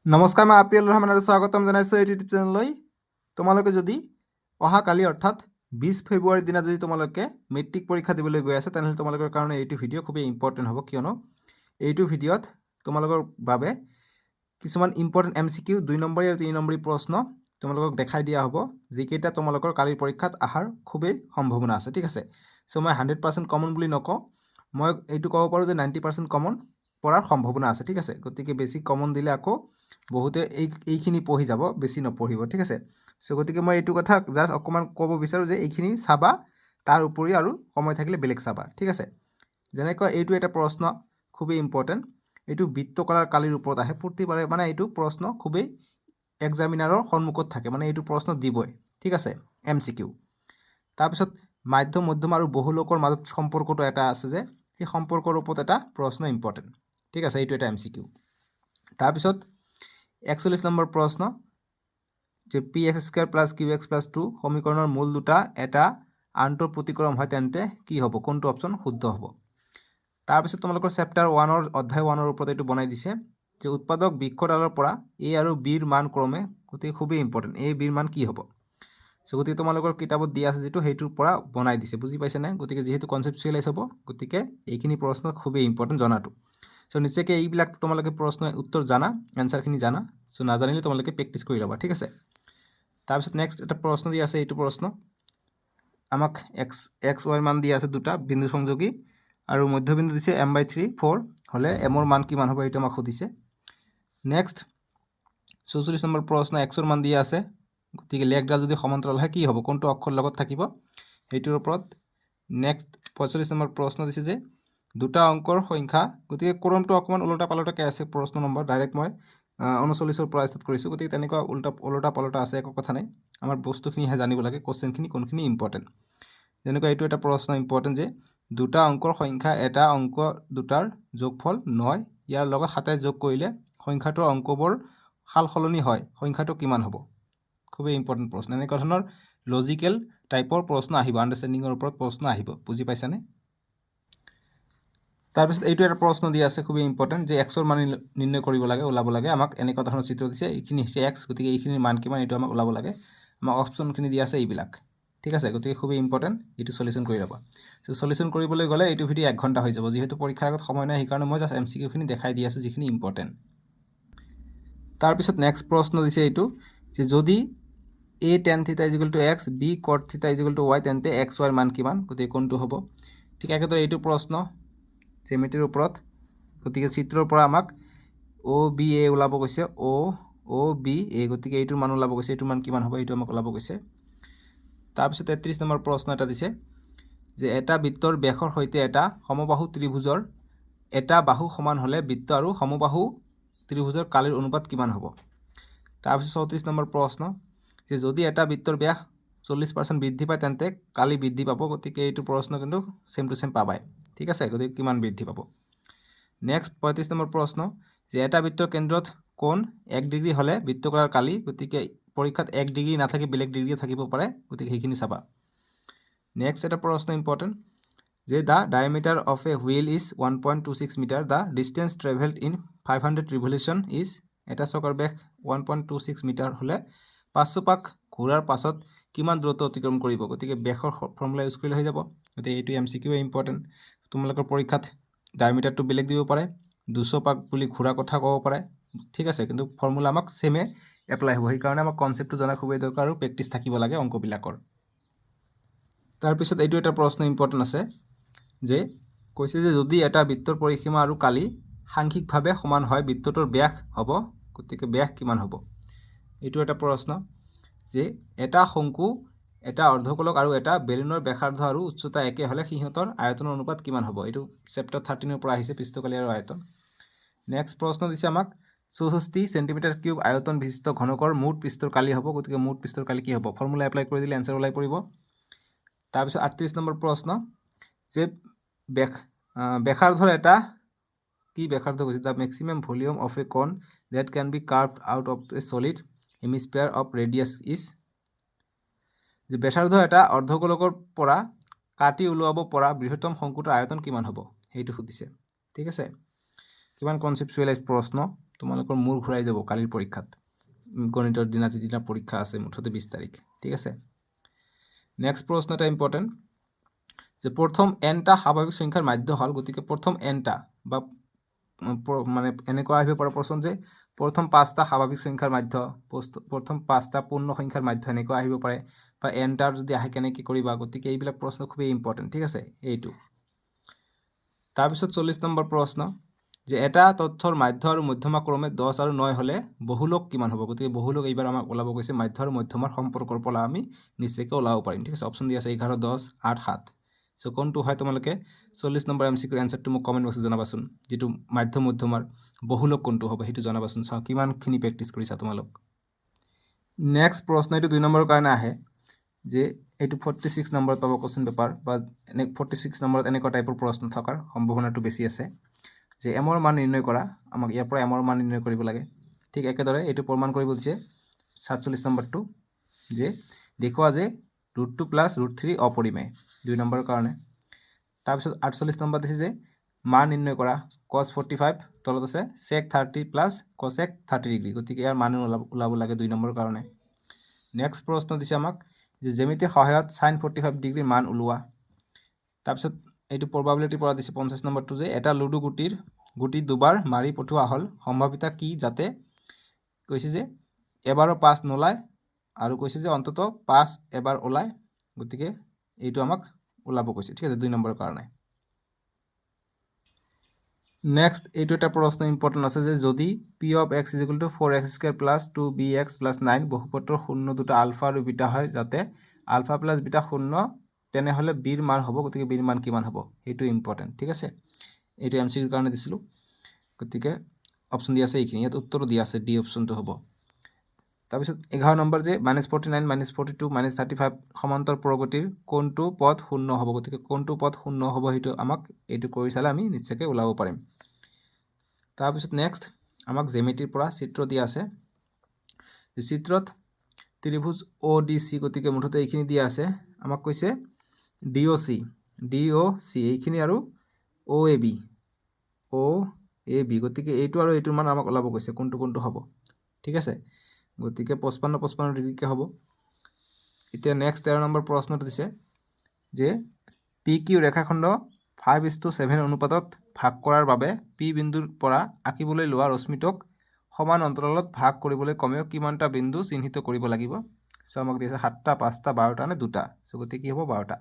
নমস্কাৰ, মই আপিল ৰহমান আৰু স্বাগতম জনাইছোঁ এই ইউটিউব চেনেললৈ। তোমালোকে যদি অহাকালি অৰ্থাৎ 20 ফেব্ৰুৱাৰীৰ দিনা যদি তোমালোকে মেট্ৰিক পৰীক্ষা দিবলৈ গৈ আছে, তেনেহ'লে তোমালোকৰ কাৰণে এইটো ভিডিঅ' খুবেই ইম্পৰ্টেণ্ট হ'ব, কিয়নো এইটো ভিডিঅ'ত তোমালোকৰ বাবে কিছুমান ইম্পৰ্টেণ্ট MCQ 2 নম্বৰী আৰু 3 নম্বৰী প্ৰশ্ন তোমালোকক দেখাই দিয়া হ'ব, যিকেইটা তোমালোকৰ কালিৰ পৰীক্ষাত অহাৰ খুবেই সম্ভাৱনা আছে। ঠিক আছে, চ' মই 100% কমন বুলি নকওঁ, মই এইটো ক'ব পাৰোঁ যে 90% কমন পড়াৰ সম্ভাৱনা আছে। ঠিক আছে, গতিকে বেছি কমন দিলে আকৌ বহুতে এইখিনি পঢ়ি যাব, বেছি নপঢ়িব। ঠিক আছে, চ' গতিকে মই এইটো কথা জাষ্ট অকণমান ক'ব বিচাৰোঁ যে এইখিনি চাবা, তাৰ উপৰিও আৰু সময় থাকিলে বেলেগ চাবা। ঠিক আছে, যেনেকৈ এইটো এটা প্ৰশ্ন খুবেই ইম্পৰ্টেণ্ট, এইটো বৃত্তকলাৰ কালিৰ ওপৰত আহে প্ৰতিবাৰে, মানে এইটো প্ৰশ্ন খুবেই এক্সামিনাৰৰ সন্মুখত থাকে, মানে এইটো প্ৰশ্ন দিবই। ঠিক আছে, MCQ। তাৰপিছত মাধ্যম মধ্যম আৰু বহু লোকৰ মাজত সম্পৰ্কটো এটা আছে, যে সেই সম্পৰ্কৰ ওপৰত এটা প্ৰশ্ন ইম্পৰ্টেণ্ট। ঠিক আছে, এইটো এটা MCQ। তাৰপিছত 41 নম্বৰ প্ৰশ্ন, যে px² + qx + 2 সমীকৰণৰ মূল দুটা এটা আনটোৰ প্ৰতিক্ৰম হয়, তেন্তে কি হ'ব, কোনটো অপশ্যন শুদ্ধ হ'ব। তাৰপিছত তোমালোকৰ চেপ্টাৰ 1 অধ্যায় 1 ওপৰত এইটো বনাই দিছে, যে উৎপাদক বৃক্ষডালৰ পৰা A আৰু Bৰ মান ক্ৰমে, গতিকে খুবেই ইম্পৰ্টেণ্ট, A Bৰ মান কি হ'ব। চ' গতিকে তোমালোকৰ কিতাপত দিয়া আছে যিটো, সেইটোৰ পৰা বনাই দিছে, বুজি পাইছেনে। গতিকে যিহেতু কনচেপচুৱেলাইজ হ'ব, গতিকে এইখিনি প্ৰশ্ন খুবেই ইম্পৰ্টেণ্ট জনাটো। চ' নিশ্চয়কৈ এইবিলাক তোমালোকে প্ৰশ্ন উত্তৰ জানা, এনচাৰখিনি জানা। চ' নাজানিলে তোমালোকে প্ৰেক্টিছ কৰি ল'বা। ঠিক আছে, তাৰপিছত নেক্সট এটা প্ৰশ্ন দিয়া আছে, এইটো প্ৰশ্ন আমাক এক্স ৱাইৰ মান দিয়া আছে দুটা বিন্দু সংযোগী, আৰু মধ্যবিন্দু দিছে m/3 4 হ'লে এমৰ মান কিমান হ'ব, এইটো আমাক সুধিছে। নেক্সট 44 নম্বৰ প্ৰশ্ন, এক্সৰ মান দিয়া আছে, গতিকে লেগডাল যদি সমান্তৰাল হয় কি হ'ব, কোনটো অক্ষৰ লগত থাকিব, সেইটোৰ ওপৰত। নেক্সট 45 নম্বৰ প্ৰশ্ন দিছে, যে দুটা অংকৰ সংখ্যা, গতিকে ক্ৰমটো অকণমান ওলোটা পালোটাকৈ আছে প্ৰশ্ন নম্বৰ, ডাইৰেক্ট মই 39ৰ পৰা ষ্টাৰ্ট কৰিছোঁ, গতিকে তেনেকুৱা ওলোটা পালোটা আছে, একো কথা নাই। আমাৰ বস্তুখিনিহে জানিব লাগে, কুৱেশ্যনখিনি কোনখিনি ইম্পৰ্টেণ্ট। যেনেকুৱা এইটো এটা প্ৰশ্ন ইম্পৰ্টেণ্ট, যে দুটা অংকৰ সংখ্যা এটা অংক দুটাৰ যোগফল 9, ইয়াৰ লগত 27 যোগ কৰিলে সংখ্যাটোৰ অংকবোৰ সাল সলনি হয়, সংখ্যাটো কিমান হ'ব। খুবেই ইম্পৰ্টেণ্ট প্ৰশ্ন, এনেকুৱা ধৰণৰ লজিকেল টাইপৰ প্ৰশ্ন আহিব, আণ্ডাৰষ্টেণ্ডিঙৰ ওপৰত প্ৰশ্ন আহিব, বুজি পাইছানে। তাৰপিছত এইটো এটা প্ৰশ্ন দিয়া আছে, খুবেই ইম্পৰ্টেণ্ট, যে এক্সৰ মান নিৰ্ণয় কৰিব লাগে, ওলাব লাগে। আমাক এনেকুৱা ধৰণৰ চিত্ৰ দিছে, এইখিনি হৈছে এক্স, গতিকে এইখিনিৰ মান কিমান, এইটো আমাক ওলাব লাগে। আমাক অপশ্যনখিনি দিয়া আছে এইবিলাক। ঠিক আছে, গতিকে খুবেই ইম্পৰ্টেণ্ট, এইটো চলিউশ্যন কৰি ল'বা। চ' চলিউশ্যন কৰিবলৈ গ'লে এইটো ভিডিঅ' 1 ঘণ্টা হৈ যাব, যিহেতু পৰীক্ষাৰ আগত সময় নাই, সেইকাৰণে মই জাষ্ট MCQখিনি দেখাই দি আছোঁ, যিখিনি ইম্পৰ্টেণ্ট। তাৰপিছত নেক্সট প্ৰশ্ন দিছে এইটো, যে যদি A tan θ = x, B cot θ = y, তেন্তে এক্স ৱাইৰ মান কিমান, গতিকে কোনটো হ'ব। ঠিক একেদৰে এইটো প্ৰশ্ন জেমেট্ৰিৰ ওপৰত, গতিকে চিত্ৰৰ পৰা আমাক OBA ওলাব কৈছে, OBA, গতিকে এইটোৰ মান ওলাব কৈছে, এইটোৰ মান কিমান হ'ব, এইটো আমাক ওলাব কৈছে। তাৰপিছত 33 নম্বৰ প্ৰশ্ন এটা দিছে, যে এটা বৃত্তৰ ব্যাসৰ সৈতে এটা সমবাহু ত্ৰিভুজৰ এটা বাহু সমান হ'লে বৃত্ত আৰু সমবাহু ত্ৰিভুজৰ কালিৰ অনুপাত কিমান হ'ব। তাৰপিছত 34 নম্বৰ প্ৰশ্ন, যে যদি এটা বৃত্তৰ ব্যাস 40% বৃদ্ধি পায়, তেন্তে কালি বৃদ্ধি পাব, গতিকে এইটো প্ৰশ্ন কিন্তু ছেম টু ছেম পাবাই। ঠিক আছে, গতিকে কিমান বৃদ্ধি পাব। নেক্সট 35 নম্বৰ প্ৰশ্ন, যে এটা বৃত্তৰ কেন্দ্ৰত কোণ 1 ডিগ্ৰী হ'লে বৃত্তকলাৰ কালি, গতিকে পৰীক্ষাত 1 ডিগ্ৰী নাথাকি বেলেগ ডিগ্ৰী থাকিব পাৰে, গতিকে সেইখিনি চাবা। নেক্সট এটা প্ৰশ্ন ইম্পৰ্টেণ্ট, যে the diameter of a wheel is 1.26 metre, the distance travelled in 500 revolution is, এটা চকৰ ব্যাস 1.26 মিটাৰ হ'লে 500 পাক ঘূৰাৰ পাছত কিমান দূৰত্ব অতিক্ৰম কৰিব, গতিকে ব্যাসৰ ফৰ্মুলা ইউজ কৰিলে হৈ যাব। গতিকে এইটো MCQ ইম্পৰ্টেণ্ট, তোমালোকৰ পৰীক্ষাত ডায়ামিটাৰটো বেলেগ দিব পাৰে, 200 পাক বুলি ঘূৰা কথা ক'ব পাৰে। ঠিক আছে, কিন্তু ফৰ্মুলা আমাক ছেমে এপ্লাই হ'ব, সেইকাৰণে আমাক কনচেপ্টটো জনা খুবেই দৰকাৰ, আৰু প্ৰেক্টিছ থাকিব লাগে অংকবিলাকৰ। তাৰপিছত এইটো এটা প্ৰশ্ন ইম্পৰ্টেণ্ট আছে, যে কৈছে যে যদি এটা বৃত্তৰ পৰিসীমা আৰু কালি সাংখ্যিকভাৱে সমান হয়, বৃত্তটোৰ ব্যাস হ'ব, গতিকে ব্যাস কিমান হ'ব। এইটো এটা প্ৰশ্ন, যে এটা শংকু, এটা অৰ্ধগোলক আৰু এটা বেলুনৰ ব্যাসাৰ্ধ আৰু উচ্চতা একে হ'লে সিহঁতৰ আয়তনৰ অনুপাত কিমান হ'ব। এইটো চেপ্টাৰ 13ৰ পৰা আহিছে, পৃষ্ঠকালি আৰু আয়তন। নেক্সট প্ৰশ্ন দিছে আমাক, 64 চেণ্টিমিটাৰ কিউব আয়তন বিশিষ্ট ঘনকৰ মুঠ পৃষ্ঠৰ কালি হ'ব, গতিকে মুঠ পৃষ্ঠৰ কালি কি হ'ব, ফৰ্মুলা এপ্লাই কৰি দিলে এনচাৰ ওলাই পৰিব। তাৰপিছত 38 নম্বৰ প্ৰশ্ন, যে ব্যাসাৰ্ধৰ এটা কি ব্যাসাৰ্ধ কৈছে, the maximum volume of a cone that can be carved out of a solid hemisphere of radius is, যে ব্যাসাৰ্ধ এটা অৰ্ধগোলকৰ পৰা কাটি উলিয়াব পৰা বৃহত্তম শংকুটোৰ আয়তন কিমান হ'ব, সেইটো সুধিছে। ঠিক আছে, কিমান কনচেপচুৱেলাইজ প্ৰশ্ন, তোমালোকৰ মূৰ ঘূৰাই যাব কালিৰ পৰীক্ষাত গণিতৰ দিনা যিদিনা পৰীক্ষা আছে মুঠতে 20 তাৰিখ ঠিক আছে নেক্সট প্ৰশ্ন এটা ইম্পৰ্টেণ্ট যে প্ৰথম এনটা স্বাভাৱিক সংখ্যাৰ মাধ্য হল গতিকে প্ৰথম এনটা বা মানে এনেকুৱা আহিব পৰা প্ৰশ্ন যে প্ৰথম 5টা স্বাভাৱিক সংখ্যাৰ মাধ্য প্ৰথম 5টা পূৰ্ণ সংখ্যাৰ মাধ্য এনেকুৱা আহিব পাৰে বা এনটাৰ যদি আহে কেনেকৈ কৰিবা গতিকে এইবিলাক প্ৰশ্ন খুবেই ইম্পৰ্টেণ্ট ঠিক আছে এইটো তাৰপিছত 40 নম্বৰ প্ৰশ্ন যে এটা তথ্যৰ মাধ্য আৰু মধ্যমা ক্ৰমে 10 আৰু 9 হলে বহুলক কিমান হ'ব গতিকে বহুলক এইবাৰ আমাক ওলাব কৈছে মাধ্য আৰু মধ্যমাৰ সম্পৰ্কৰ পৰা আমি নিশ্চয়কৈ ওলাব পাৰিম ঠিক আছে অপশ্যন দি আছে 11 10 8 7 সো কোনটো হয় তোমালোকে 40 নম্বৰ এমসিকিউৰ এনসাৰটো মোক কমেন্ট বক্সত জনাবাচোন যেটো মাধ্য মধ্যমাৰ বহুলক কোনটো হ'ব হেতু জনাবাচোন চাও কিমানখিনি প্ৰেক্টিস কৰিছা তোমালোক নেক্সট প্ৰশ্ন এটো 2 নম্বৰৰ কাৰণে আহে যে এটো 46 নম্বৰ পাব কোশ্চেন পেপাৰ বা 46 নম্বৰত এনেকুৱা টাইপৰ প্ৰশ্ন থকাৰ সম্ভাৱনাটো বেছি আছে যে এমৰ মান নিৰ্ণয় কৰা আমাক ইয়াৰ পৰা এমৰ মান নিৰ্ণয় কৰিব লাগে ঠিক একেদৰে এটো প্ৰমাণ কৰিব দিছে 47 নম্বৰটো যে দেখুৱা যে √2 + √3 অপৰিমেয় 2 নম্বৰৰ কাৰণে তাৰপিছত 48 নম্বৰ দিছে যে মান নিৰ্ণয় কৰা cos 45 তলত আছে sec 30 + cosec 30 ডিগ্ৰী গতিকে ইয়াৰ মান ওলাব লাগে 2 নম্বৰৰ কাৰণে নেক্সট প্ৰশ্ন দিছে আমাক যে জ্যামিতিৰ সহায়ত sin 45 ডিগ্ৰীৰ মান ওলোৱা তাৰপিছত এইটো প্ৰবাবিলিটি পৰা দিছে 50 নম্বৰটো যে এটা লুডু গুটি দুবাৰ মাৰি পঠোৱা হল সম্ভাৱিতা কি যাতে কৈছে যে এবাৰো 5 নোলায় আৰু কৈছে যে অন্তত 5 এবাৰ ওলায় গতিকে এইটো আমাক ওলাব কৈছে ঠিক আছে 2 নম্বৰৰ কাৰণে নেক্সট এইটো এটা প্ৰশ্ন ইম্পৰ্টেন্ট আছে যে যদি p of x = 4x² + 2bx + 9 বহুপদৰ শূন্য দুটা আলফা আৰু বিটা হয় যাতে আলফা + বিটা শূন্য তেনে হলে b ৰ মান হ'ব গতিকে b ৰ মান কিমান হ'ব এইটো ইম্পৰ্টেন্ট ঠিক আছে এইটো এমসিকিউৰ কাৰণে দিছিলো গতিকে অপচন দি আছে এইখিনি ইয়াত উত্তৰ দি আছে ডি অপচনটো হ'ব তাৰপিছত 11 নম্বৰ যে -49 -42 -35 সমান্তৰ প্ৰগতিৰ কোনটো পদ শূন্য হ'ব গতিকে কোনটো পদ শূন্য হ'ব হেতু আমাক এইটো কৰি চালে আমি নিশ্চয়কৈ ওলাব পাৰিম তাৰপিছত নেক্সট আমাক জ্যামিতিৰ পৰা চিত্ৰ দিয়া আছে চিত্ৰত ত্ৰিভুজ ODC গতিকে মুঠতে এইখিনি দিয়া আছে আমাক কৈছে DOC এইখিনি আৰু OAB গতিকে এইটো আৰু এইটোৰ মান আমাক ওলাব কৈছে কোনটো হ'ব ঠিক আছে গতিকে 55 ডিগ্ৰীকে হ'ব এতিয়া নেক্সট 13 নম্বৰ প্ৰশ্নটো দিছে যে PQ ৰেখাখণ্ড 5:7 অনুপাতত ভাগ কৰাৰ বাবে P বিন্দুৰ পৰা আঁকিবলৈ লোৱা ৰশ্মিটোক সমান অন্তৰালত ভাগ কৰিবলৈ কমেও কিমানটা বিন্দু চিহ্নিত কৰিব লাগিব সো আমাক দিছে 7টা 5টা 12টা নে 2টা সো গতিকে কি হ'ব 12টা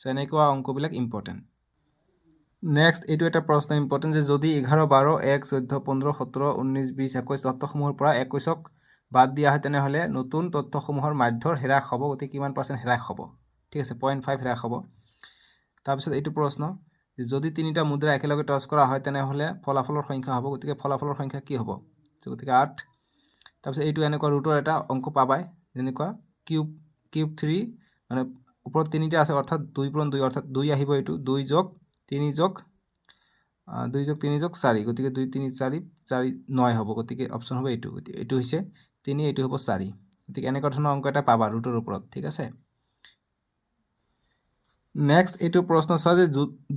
সো এনেকুৱা অংকবিলাক ইম্পৰ্টেন্ট নেক্সট এইটো এটা প্ৰশ্ন ইম্পৰ্টেন্ট যে যদি 11 12 1 14 15 17 19 20 21 তথ্যসমূহৰ পৰা 21ক বাদ দিয়া হয় তেনেহলে নতুন তথ্যসমূহৰ মাধ্যৰ হ্ৰাস হ'ব গতি কিমান % হ্ৰাস হ'ব ঠিক আছে 0.5 হ্ৰাস হ'ব তাৰপিছত এইটো প্ৰশ্ন যে যদি তিনিটা মুদ্ৰা একেলগে টছ কৰা হয় তেনেহলে ফলাফলৰ সংখ্যা হ'ব গতিকে ফলাফলৰ সংখ্যা কি হ'ব গতিকে 8 তাৰপিছত এইটো এনেকুৱা ৰুটৰ এটা অংক পাবাই যেনেকুৱা কিউব 3 মানে ওপৰত তিনিটা আছে অৰ্থাৎ 2 পূৰণ 2 অৰ্থাৎ 2 আহিব এইটো 2 যোগ 3 যোগ 4 গতিকে 2 3 4 4 9 হ'ব গতিকে অপচন হ'ব এইটো এইটো হৈছে 3 এইটো হ'ব 4 গতিকে এনেকুৱা ধৰণৰ অংক এটা পাবা ৰুটৰ ওপৰত ঠিক আছে নেক্সট এইটো প্ৰশ্ন চাও যে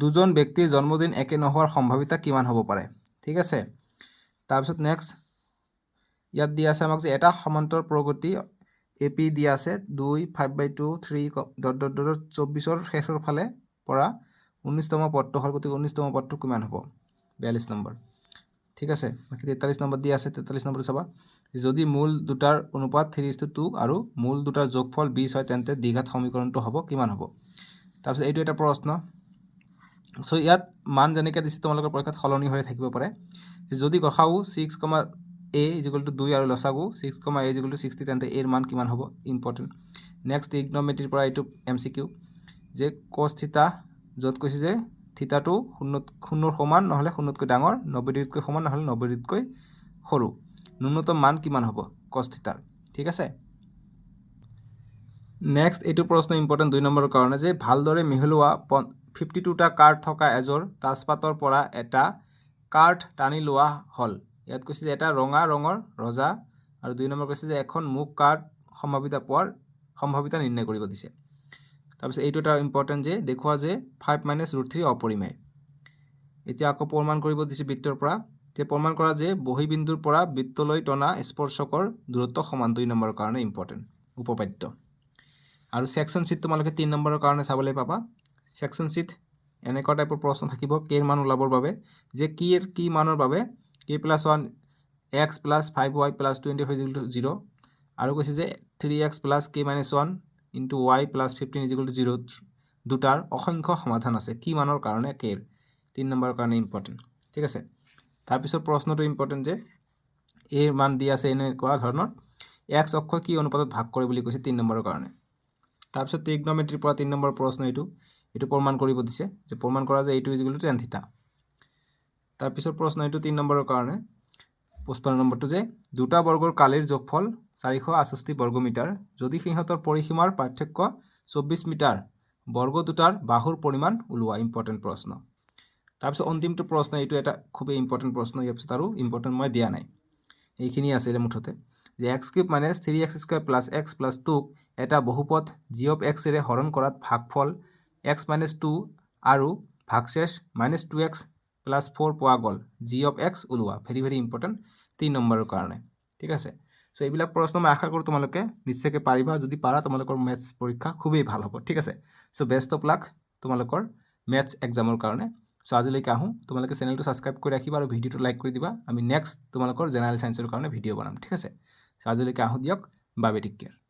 দুজন ব্যক্তিৰ জন্মদিন একে নোহোৱাৰ সম্ভাৱিতা কিমান হ'ব পাৰে ঠিক আছে তাৰপিছত নেক্সট ইয়াত দিয়া আছে আমাক যে এটা সমান্তৰ প্ৰগতি AP দিয়া আছে 2 5/2 3 ... 24ৰ শেষৰ ফালে পৰা 19তম পদটো হল গতিকে 19তম পদটো কিমান হ'ব 42 নম্বৰ ঠিক আছে বাকি 43 নম্বৰ দিয়া আছে 43 নম্বৰ চাবা যদি মূল দুটাৰ অনুপাত 3:2 আৰু মূল দুটাৰ যোগফল 20 হয় তেন্তে দ্বিঘাত সমীকৰণটো হ'ব কিমান হ'ব তাৰপিছত এইটো এটা প্ৰশ্ন সো ইয়াত মান যেনেকৈ দিছে তোমালোকৰ পৰীক্ষাত সলনি হৈ থাকিব পাৰে যে যদি গসাগু 6, a = 2 আৰু লসাগু 6, a = 60 তেন্তে এৰ মান কিমান হ'ব ইম্পৰ্টেন্ট নেক্সট ত্ৰিগনোমেট্ৰিৰ পৰা এইটো এমসিকিউ যে cos থিটা যত কৈছে যে থিটাটো 0ৰ সমান নহলে 0তকৈ ডাঙৰ 90 ডিগ্ৰীতকৈ সমান নহলে 90 ডিগ্ৰীতকৈ সৰু ন্যূনতম মান কিমান হ'ব cos থিটাৰ ঠিক আছে নেক্সট এইটো প্ৰশ্ন ইম্পৰ্টেন্ট 2 নম্বৰৰ কাৰণে যে ভালদৰে মিহলোৱা 52টা কাৰ্ড থকা এজোৰ তাজপাতৰ পৰা এটা কাৰ্ড টানি লোৱা হল ইয়াত কৈছে যে এটা ৰঙা ৰঙৰ ৰজা আৰু 2 নম্বৰ কৈছে যে এখন মুখ কাৰ্ড সম্ভাৱিতা নিৰ্ণয় কৰিব দিছে তাৰপিছত এইটো এটা ইম্পৰ্টেন্ট যে দেখুৱা যে 5 - √3 অপৰিমেয় এতিয়া আকৌ প্ৰমাণ কৰিব দিছে বৃত্তৰ পৰা যে প্ৰমাণ কৰা যে বহিবিন্দুৰ পৰা বৃত্তলৈ টনা স্পৰ্শকৰ দূৰত্ব সমান 2 নম্বৰৰ কাৰণে ইম্পৰ্টেণ্ট উপপাদ্য আৰু সেকশন শীট তোমালোকে 3 নম্বৰৰ কাৰণে চাবলৈ পাবা সেকশন শীট এনেকুৱা টাইপৰ প্ৰশ্ন থাকিব কেৰ মান ওলাবৰ বাবে যে কি মানৰ বাবে k+1 x + 5y + 25 0 আৰু কৈছে যে 3x + k-1 * y + 15 0 দুটাৰ অসংখ্য সমাধান আছে কি মানৰ কাৰণে কেৰ 3 নম্বৰৰ কাৰণে ইম্পৰ্টেণ্ট ঠিক আছে তাৰপিছত প্ৰশ্নটো ইম্পৰ্টেণ্ট যে এৰ মান দিয়া আছে এনেকুৱা ধৰণৰ x অক্ষ কি অনুপাতত ভাগ কৰে বুলি কৈছে 3 নম্বৰৰ কাৰণে তাৰপিছত ট্ৰিগনোমেট্ৰিৰ পৰা 3 নম্বৰ প্ৰশ্ন এইটো প্ৰমাণ কৰিব দিছে যে প্ৰমাণ কৰা যে এইটো = tan থিটা তাৰপিছত প্ৰশ্ন এইটো 3 নম্বৰৰ কাৰণে 55 নম্বৰটো যে দুটা বৰ্গৰ কালিৰ যোগফল 468 বৰ্গমিটাৰ যদি সিহঁতৰ পৰিসীমাৰ পাৰ্থক্য 24 মিটাৰ বৰ্গ দুটাৰ বাহুৰ পৰিমাণ ওলোৱা ইম্পৰ্টেণ্ট প্ৰশ্ন তাৰপিছত অন্তিমটো প্ৰশ্ন এইটো এটা খুব ইম্পৰ্টেণ্ট প্ৰশ্ন ইয়াৰ পিছত আৰু ইম্পৰ্টেণ্ট মই দিয়া নাই এইখিনি আছিল মুঠতে যে x³ - 3x² + x + 2 এটা বহুপদ g of x এৰে হৰণ কৰাত ভাগফল x - 2 আৰু ভাগশেষ -2x + 4 পোৱা গ'ল g of x ওলোৱা ভেৰি ইম্পৰ্টেণ্ট 3 নম্বৰৰ কাৰণে ঠিক আছে সো এইবিলাক প্ৰশ্ন মই আশা কৰোঁ তোমালোকে নিশ্চয়কৈ পাৰিবা যদি পাৰা তোমালোকৰ মেথছ পৰীক্ষা খুবেই ভাল হ'ব ঠিক আছে সো বেষ্ট অফ লাক তোমালোকৰ মেথছ এক্সামৰ কাৰণে সো আজিলৈকে আহোঁ তোমালোকে চেনেলটো ছাবস্ক্ৰাইব কৰি ৰাখিবা আৰু ভিডিঅ'টো লাইক কৰি দিবা আমি নেক্সট তোমালোকৰ জেনেৰেল সায়েন্সৰ কাৰণে ভিডিঅ' বনাম ঠিক আছে সো আজিলৈকে আহোঁ দিয়ক বাই বাই টেক কেয়াৰ